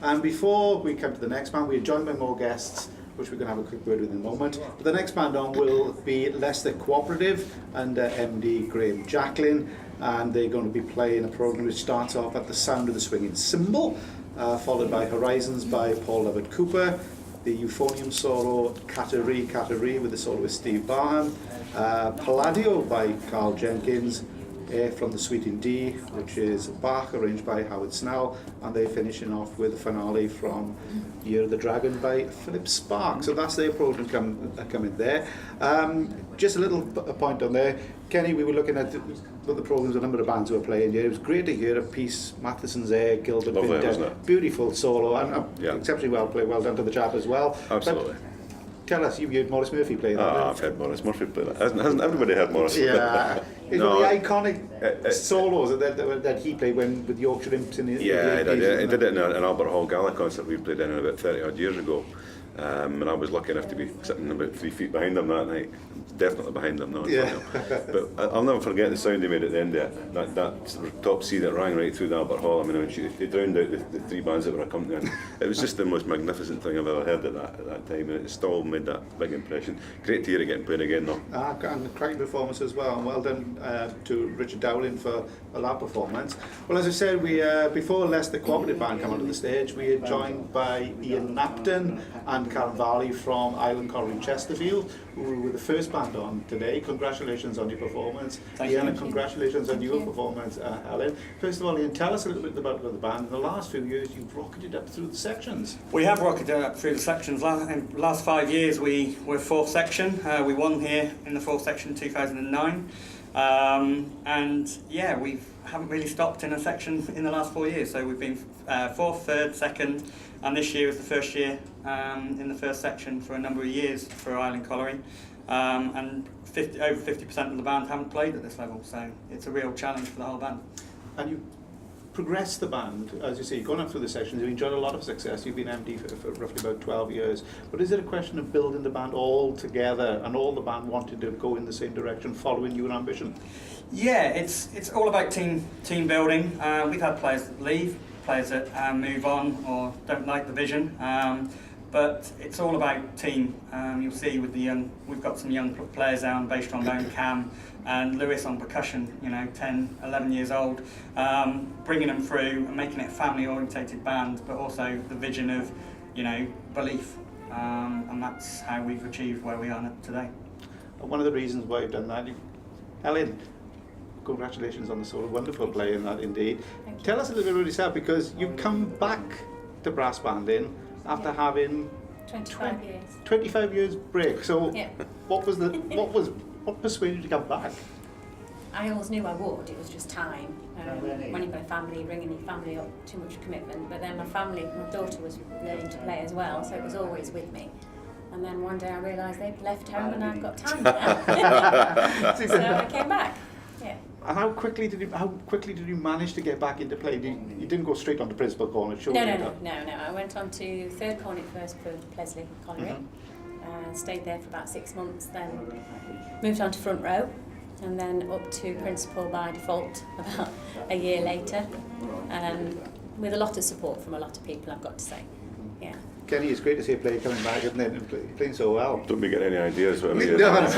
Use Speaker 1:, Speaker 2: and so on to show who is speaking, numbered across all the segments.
Speaker 1: And before we come to the next band, we're joined by more guests, which we're going to have a quick word with in a moment. But the next band on will be Leicester Cooperative under MD Graham Jacklin, and they're going to be playing a programme which starts off at the sound of the swinging cymbal, followed by Horizons by Paul Lovett Cooper, the euphonium solo Cattery Cattery with the soloist Steve Barham, Palladio by Carl Jenkins, Air from the Suite in D, which is Bach, arranged by Howard Snell, and they're finishing off with the finale from Year of the Dragon by Philip Spark. So that's their programme coming there. Just a little point on there. Kenny, we were looking at the programmes, a number of bands who were playing here. It was great to hear a piece, Matheson's Air, Gilbert
Speaker 2: Lovely,
Speaker 1: Binder,
Speaker 2: wasn't it?
Speaker 1: beautiful solo, and exceptionally well played, well done to the chap as well.
Speaker 2: Absolutely.
Speaker 1: But tell us, you've heard Maurice Murphy play that.
Speaker 2: I've heard Maurice Murphy play that. Hasn't everybody heard Maurice?
Speaker 1: Yeah.
Speaker 2: No,
Speaker 1: The iconic solos that he played with Yorkshire Imps in the
Speaker 2: he did it in an Albert Hall Gala concert we played in about 30 odd years ago. And I was lucky enough to be sitting about 3 feet behind him that night. Definitely behind him, not in front of him. But I'll never forget the sound he made at the end of it. That top C that rang right through the Albert Hall. I mean, they drowned out the 3 bands that were accompanying. It was just the most magnificent thing I've ever heard at that time, and it still made that big impression. Great to hear it getting played again, though.
Speaker 1: And a cracking performance as well. And well done to Richard Dowling for that performance. Well, as I said, we before Leicester Cooperative Band come onto the stage, we are joined by Ian Napton and Karen Varley from Island Colliery Chesterfield, who were the first band on today. Congratulations on your performance.
Speaker 3: Thank
Speaker 1: Ian,
Speaker 3: you.
Speaker 1: and congratulations on your performance, Helen. First of all, Ian, tell us a little bit about the band. In the last few years, you've rocketed up through the sections.
Speaker 3: We have rocketed up through the sections. In the last 5 years we were 4th section. We won here in the 4th section in 2009. And yeah, we haven't really stopped in a section in the last 4 years. So we've been 4th, 3rd, 2nd, and this year was the first year in the 1st section for a number of years for Island Colliery. And over 50% of the band haven't played at this level, so it's a real challenge for the whole band.
Speaker 1: And you progressed the band, as you say, you've gone up through the sections, you've enjoyed a lot of success, you've been MD for roughly about 12 years, but is it a question of building the band all together and all the band wanting to go in the same direction, following your ambition?
Speaker 3: Yeah, it's all about team building. We've had players that leave, players that move on or don't like the vision, but it's all about team. You'll see with the we've got some young players down, bass trombone, Cam, and Lewis on percussion, 10, 11 years old, bringing them through and making it a family-orientated band, but also the vision of, belief, and that's how we've achieved where we are today.
Speaker 1: And one of the reasons why you've done that, Helen, congratulations on the sort of wonderful play in that indeed. Tell us a little bit about yourself, because you've come back to brass banding after having
Speaker 4: 25 years.
Speaker 1: 25 years break. So
Speaker 4: Yeah.
Speaker 1: what persuaded you to come back?
Speaker 4: I always knew I would, it was just time. When you've got a family, bringing your family up, too much commitment. But then my daughter was learning to play as well, so it was always with me. And then one day I realised they'd left home and I've got time now. So I came back. Yeah.
Speaker 1: And how quickly did you manage to get back into play? You didn't go straight on to principal cornet, surely?
Speaker 4: No. I went on to third cornet first for Plesley Colliery. Stayed there for about 6 months, then moved on to front row, and then up to principal by default about a year later, with a lot of support from a lot of people, I've got to say. Yeah.
Speaker 1: Kenny, it's great to see a player coming back, isn't it, and playing so well.
Speaker 2: Don't be getting any ideas what I mean.
Speaker 1: No, I've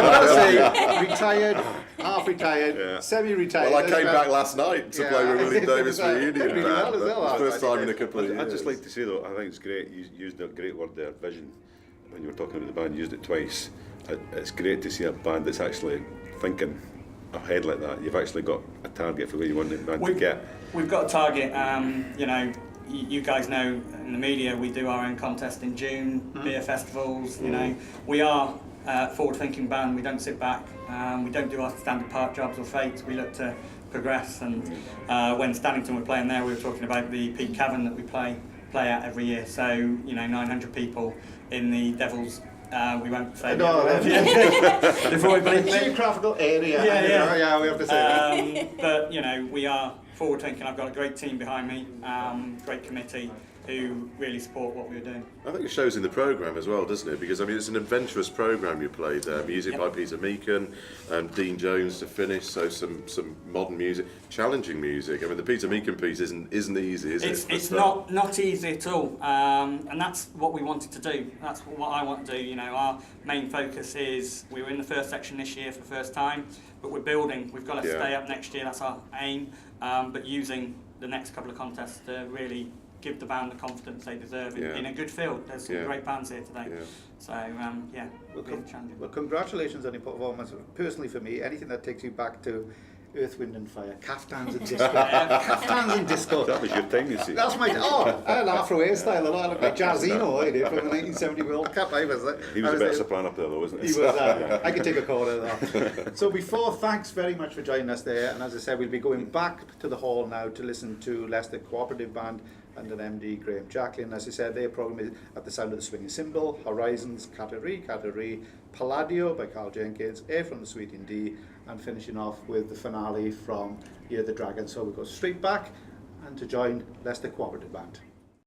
Speaker 1: got to say, retired, half retired, semi-retired.
Speaker 5: Well, I came back last night to play with William Davis reunion band.
Speaker 1: Well,
Speaker 5: First time in a couple of years.
Speaker 2: I'd just like to say though, I think it's great, you used a great word there, vision. When you were talking about the band, you used it twice. It's great to see a band that's actually thinking ahead like that. You've actually got a target for where you want the band to get.
Speaker 3: We've got a target, you guys know in the media we do our own contest in June, beer festivals, we are a forward-thinking band, we don't sit back, we don't do our standard part jobs or fates, we look to progress. And when Stannington were playing there, we were talking about the Peak Cavern that we play at every year, so 900 people in the Devil's, we won't say before we bleep it.
Speaker 1: Geographical area.
Speaker 3: Yeah,
Speaker 1: we have to say.
Speaker 3: But we are forward thinking. I've got a great team behind me, great committee who really support what we're doing.
Speaker 5: I think it shows in the programme as well, doesn't it? Because I mean, it's an adventurous programme you played there. Music by Peter Meakin, Dean Jones to finish. So some modern music, challenging music. I mean, the Peter Meakin piece isn't easy, is it?
Speaker 3: It's not easy at all, and that's what we wanted to do. That's what I want to do. You know, our main focus is we were in the first section this year for the first time, but we're building. We've got to stay up next year. That's our aim. But using the next couple of contests to really give the band the confidence they deserve in a good field. There's some great bands here today. So, really challenging.
Speaker 1: Well, congratulations on your performance. Personally, for me, anything that takes you back to Earth, Wind and Fire, caftans and disco. Caftans and disco.
Speaker 2: That was your thing, you see.
Speaker 1: That's my... an Afro hairstyle. I look like Jazzino, I did, from the 1970 World Cup.
Speaker 2: He was a better soprano up there, though, wasn't he?
Speaker 1: He was. I could take a corner of that. So before, thanks very much for joining us there. And as I said, we'll be going back to the hall now to listen to Leicester Cooperative Band and an MD, Graham Jacklin. As I said, their programme is At the Sound of the Swinging Cymbal, Horizons, Cattery, Palladio by Carl Jenkins, Air from the Suite in D, and finishing off with the finale from Hear the Dragon. So we'll go straight back and to join Leicester Cooperative Band.